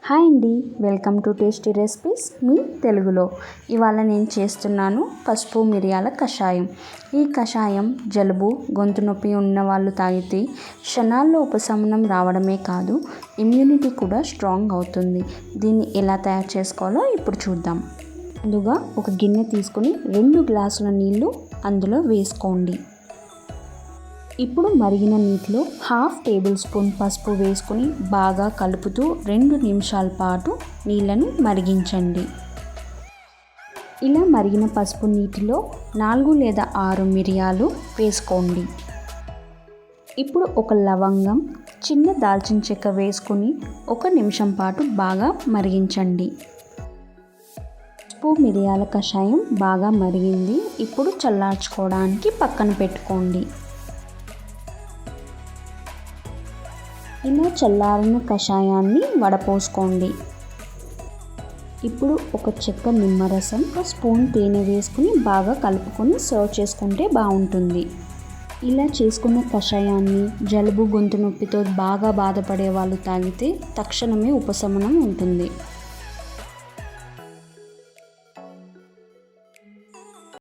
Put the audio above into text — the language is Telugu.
హాయ్ అండి, వెల్కమ్ టు టేస్టీ రెసిపీస్ మీ తెలుగులో. ఇవాళ నేను చేస్తున్నాను పసుపు మిరియాల కషాయం. ఈ కషాయం జలుబు గొంతు నొప్పి ఉన్న వాళ్ళు తాగితే క్షణాల్లో ఉపశమనం రావడమే కాదు, ఇమ్యూనిటీ కూడా స్ట్రాంగ్ అవుతుంది. దీన్ని ఎలా తయారు చేసుకోవాలో ఇప్పుడు చూద్దాం. ముందుగా ఒక గిన్నె తీసుకుని 2 గ్లాసుల నీళ్లు అందులో వేసుకోండి. ఇప్పుడు మరిగిన నీటిలో 1/2 టేబుల్ స్పూన్ పసుపు వేసుకుని బాగా కలుపుతూ 2 నిమిషాల పాటు నీళ్ళను మరిగించండి. ఇలా మరిగిన పసుపు నీటిలో 4 లేదా 6 మిరియాలు వేసుకోండి. ఇప్పుడు ఒక లవంగం, చిన్న దాల్చిన చెక్క వేసుకుని 1 నిమిషం పాటు బాగా మరిగించండి. పసుపు మిరియాల కషాయం బాగా మరిగింది. ఇప్పుడు చల్లార్చుకోవడానికి పక్కన పెట్టుకోండి. ఇలా చల్లారిన కషాయాన్ని వడపోసుకోండి. ఇప్పుడు ఒక చెక్క నిమ్మరసం, 1 స్పూన్ తేనె వేసుకుని బాగా కలుపుకొని సర్వ్ చేసుకుంటే బాగుంటుంది. ఇలా చేసుకున్న కషాయాన్ని జలుబు గొంతు నొప్పితో బాగా బాధపడే వాళ్ళు తాగితే తక్షణమే ఉపశమనం ఉంటుంది.